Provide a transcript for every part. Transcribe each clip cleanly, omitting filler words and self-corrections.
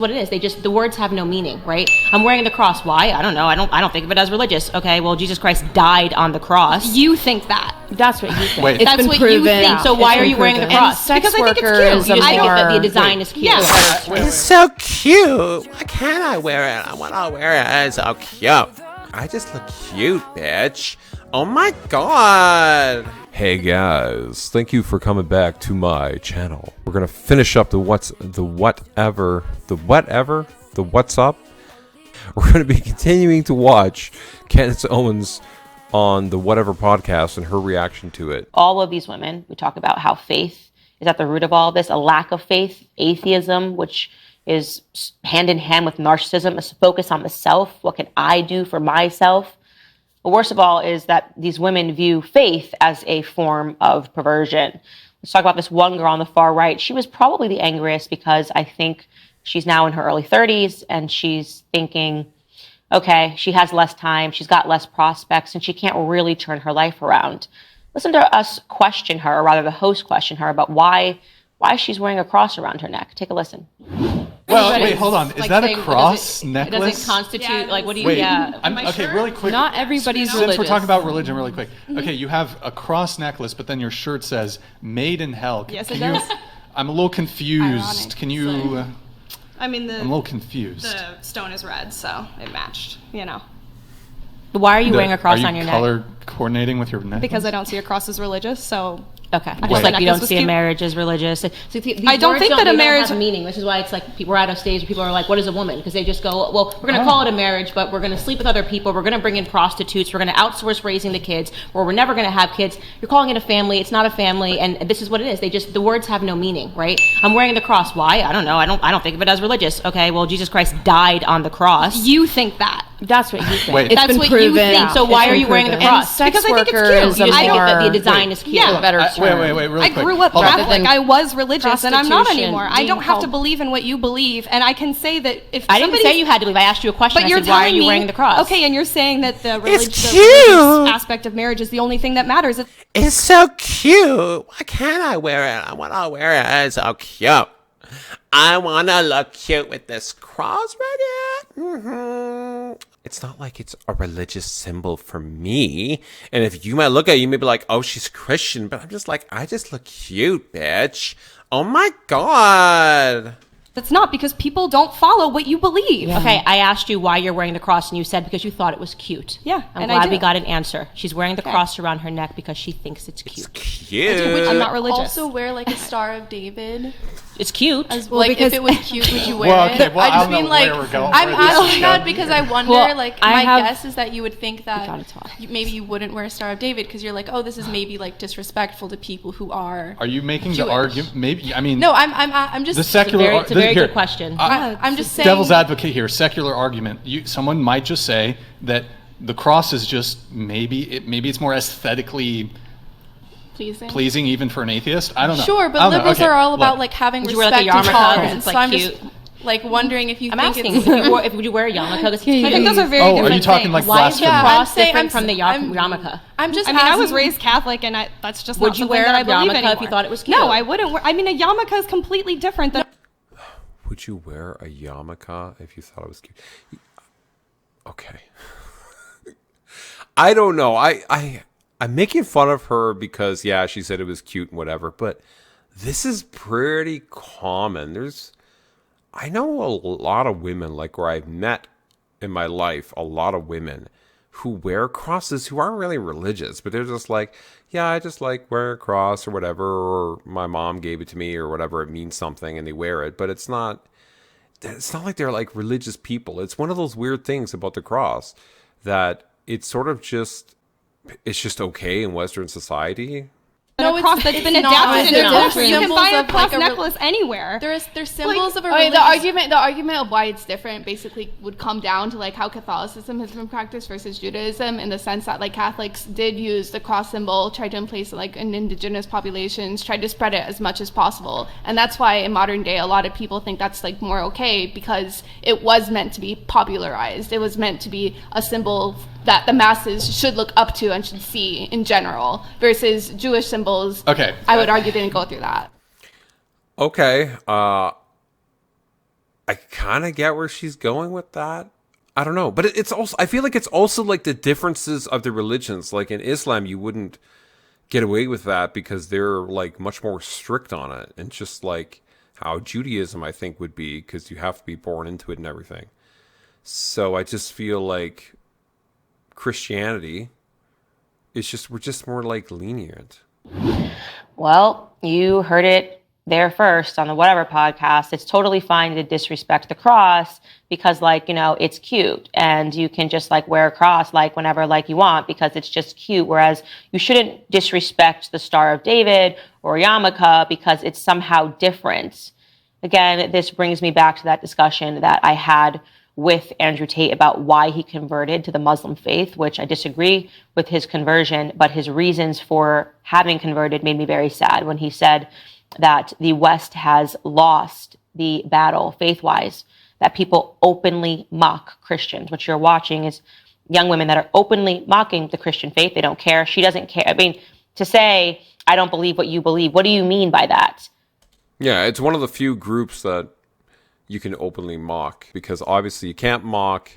What it is, the words have no meaning, right? I'm wearing the cross. Why? I don't know. I don't think of it as religious. Okay, well, Jesus Christ died on the cross. You think that. That's what you think. Wait. That's what you think. Yeah. So why are you wearing the cross? Because I think it's cute. I think the design is cute. Yeah. It's so cute. Why can't I wear it? I want to wear it. It's so cute. I just look cute, bitch. Oh my god. Hey guys, thank you for coming back to my channel. We're gonna finish up the what's up. We're gonna be continuing to watch Candace Owens on the Whatever podcast and her reaction to it. All of these women, we talk about how faith is at the root of all this, a lack of faith, atheism, which is hand in hand with narcissism, a focus on the self. What can I do for myself? But worst of all is that these women view faith as a form of perversion. Let's talk about this one girl on the far right. She was probably the angriest because I think she's now in her early 30s and she's thinking, okay, she has less time, she's got less prospects, and she can't really turn her life around. Listen to us question her, or rather the host question her about why she's wearing a cross around her neck. Take a listen. Well, wait, hold on. Is that a cross necklace? Does it constitute, like, what do you, wait, yeah. Okay, really quick. Not everybody's religious. Since we're talking about religion really quick. Okay, you have a cross necklace, but then your shirt says, made in hell. Yes, it does. I'm a little confused. Ironic. Can you... I mean, I'm a little confused. The stone is red, so it matched, you know. But why are you wearing a cross on your neck? Are you color coordinating with your necklace? Because I don't see a cross as religious, so... Okay. Just like you don't see a marriage as religious. So I don't think that a marriage has a meaning. This is why it's like we're at a stage where people are like, what is a woman? Because they just go, well, we're going to call it a marriage, but we're going to sleep with other people. We're going to bring in prostitutes. We're going to outsource raising the kids, or we're never going to have kids. You're calling it a family. It's not a family. And this is what it is. The words have no meaning, right? I'm wearing the cross. Why? I don't know. I don't think of it as religious. Okay, well, Jesus Christ died on the cross. You think that. That's what you think. Wait. That's what you think. Yeah. So why are you wearing the cross? Because I think it's cute. You think that the design is cute. Yeah. Better wait, really quick. I grew up Catholic. I was religious, and I'm not prostitution anymore. I don't have to believe in what you believe, and I can say that if I didn't say you had to believe. I asked you a question. But I said, why are you wearing the cross? Okay, and you're saying that the religious aspect of marriage is the only thing that matters. It's so cute. Why can't I wear it? I want to wear it. It's so cute. I want to look cute with this cross right here. It's not like it's a religious symbol for me. And if you might look at it, you may be like, oh, she's Christian. But I'm just like, I just look cute, bitch. Oh my god. It's not, because people don't follow what you believe. Yeah. Okay, I asked you why you're wearing the cross, and you said because you thought it was cute. Yeah, I'm glad we got an answer. She's wearing the cross around her neck because she thinks it's cute. It's cute. I'm not religious. Also wear like a Star of David. It's cute. As well, like if it was cute, would you wear well, okay, it? well, I just mean like I'm asking that because I wonder. Well, like my guess is that you would think that maybe you wouldn't wear a Star of David because you're like, oh, this is maybe like disrespectful to people who are. Are you making Jewish. the argument? Maybe I mean. No, I'm just. The secular. It's a very good question. I'm just saying. Devil's advocate here. Secular argument. Someone might just say that the cross is just maybe it's more aesthetically pleasing even for an atheist. I don't know. Sure, but liberals are all about like having respect and tolerance. So I'm just like wondering if you think it's... if would you wear a yarmulke? I think those are very different are you talking things. like why is the blasphemy? cross different from the yarmulke? I'm just. I mean, I was raised Catholic, and that's just would not you something wear that I a believe yarmulke anymore. if you thought it was cute? No, I wouldn't. I mean, a yarmulke is completely different than. Would you wear a yarmulke if you thought it was cute? Okay. I don't know. I'm making fun of her because, yeah, she said it was cute and whatever, but this is pretty common. I know a lot of women, like where I've met in my life, a lot of women who wear crosses who aren't really religious, but they're just like, yeah, I just like wear a cross or whatever, or my mom gave it to me or whatever, it means something, and they wear it, but it's not like they're like religious people. It's one of those weird things about the cross that it's sort of just, it's just okay in Western society. No, a cross that's been adapted into culture. You can buy a cross necklace anywhere. There's symbols of a religious... The argument of why it's different basically would come down to like how Catholicism has been practiced versus Judaism, in the sense that like Catholics did use the cross symbol, tried to emplace it like in indigenous populations, tried to spread it as much as possible. And that's why in modern day a lot of people think that's like more okay, because it was meant to be popularized. It was meant to be a symbol that the masses should look up to and should see in general, versus Jewish symbols. Okay. I would argue didn't go through that. Okay. I kind of get where she's going with that. I don't know. But it's also, I feel like it's also like the differences of the religions. Like in Islam, you wouldn't get away with that because they're like much more strict on it. And just like how Judaism, I think, would be, because you have to be born into it and everything. So I just feel like Christianity is just, we're just more like lenient. Well, you heard it there first on the whatever podcast. It's totally fine to disrespect the cross because, like, you know, it's cute and you can just like wear a cross like whenever like you want because it's just cute. Whereas you shouldn't disrespect the Star of David or yarmulke because it's somehow different. Again, this brings me back to that discussion that I had with Andrew Tate about why he converted to the Muslim faith, which I disagree with his conversion, but his reasons for having converted made me very sad when he said that the West has lost the battle faith-wise, that people openly mock Christians. What you're watching is young women that are openly mocking the Christian faith. They don't care. She doesn't care. I mean, to say, I don't believe what you believe, what do you mean by that? Yeah, it's one of the few groups that you can openly mock, because obviously you can't mock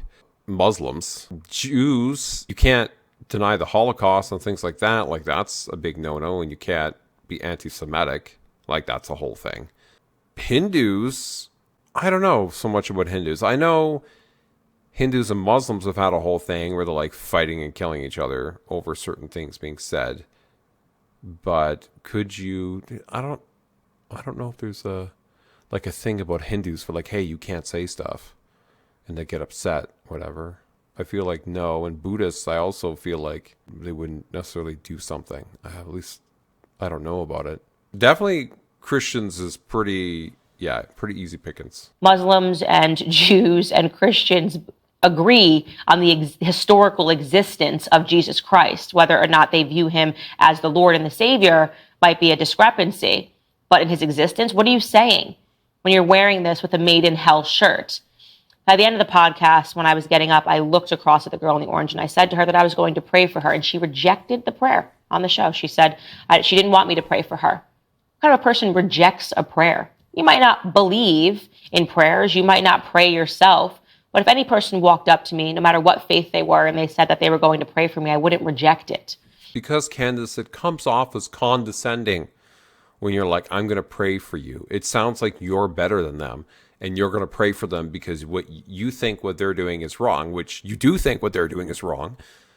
Muslims. Jews, you can't deny the Holocaust and things like that. Like, that's a big no-no, and you can't be anti-Semitic. Like, that's a whole thing. Hindus, I don't know so much about Hindus. I know Hindus and Muslims have had a whole thing where they're like fighting and killing each other over certain things being said. But could you, I don't know if there's a thing about Hindus for like, hey, you can't say stuff, and they get upset, whatever. I feel like no. And Buddhists, I also feel like they wouldn't necessarily do something. At least I don't know about it. Definitely Christians is pretty easy pickings. Muslims and Jews and Christians agree on the historical existence of Jesus Christ. Whether or not they view him as the Lord and the Savior might be a discrepancy. But in his existence, what are you saying when you're wearing this with a Made in Hell shirt? By the end of the podcast, when I was getting up, I looked across at the girl in the orange and I said to her that I was going to pray for her, and she rejected the prayer on the show. She said she didn't want me to pray for her. What kind of a person rejects a prayer? You might not believe in prayers. You might not pray yourself. But if any person walked up to me, no matter what faith they were, and they said that they were going to pray for me, I wouldn't reject it. Because, Candace, it comes off as condescending when you're like, I'm going to pray for you. It sounds like you're better than them, and you're going to pray for them because what you think what they're doing is wrong, which you do think what they're doing is wrong.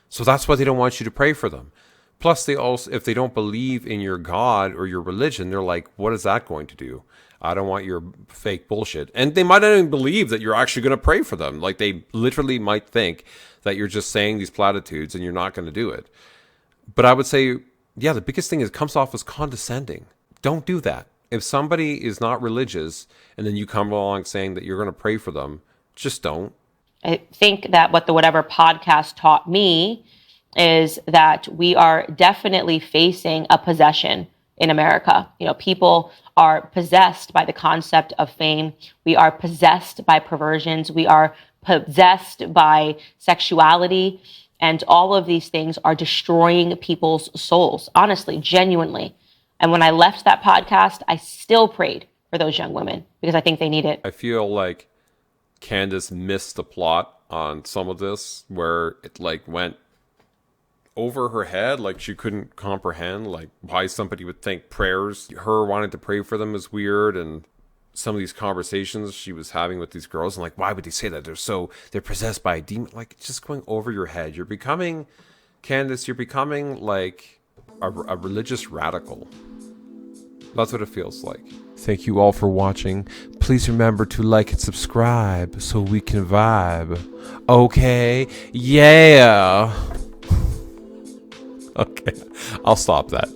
So that's why they don't want you to pray for them. Plus, they also, if they don't believe in your God or your religion, they're like, what is that going to do? I don't want your fake bullshit. And they might not even believe that you're actually going to pray for them. Like, they literally might think that you're just saying these platitudes and you're not going to do it. But I would say, yeah, the biggest thing is it comes off as condescending. Don't do that. If somebody is not religious and then you come along saying that you're going to pray for them, just don't. I think that what the Whatever podcast taught me is that we are definitely facing a possession in America. You know, people are possessed by the concept of fame. We are possessed by perversions. We are possessed by sexuality. And all of these things are destroying people's souls, honestly, genuinely. And when I left that podcast, I still prayed for those young women because I think they need it. I feel like Candace missed the plot on some of this, where it like went over her head, like she couldn't comprehend like why somebody would think prayers, her wanting to pray for them, is weird. And some of these conversations she was having with these girls, and like, why would they say that? They're possessed by a demon. Like, it's just going over your head. You're becoming, Candace, you're becoming like a religious radical. That's what it feels like. Thank you all for watching. Please remember to like and subscribe so we can vibe. Okay? Yeah. Okay, I'll stop that.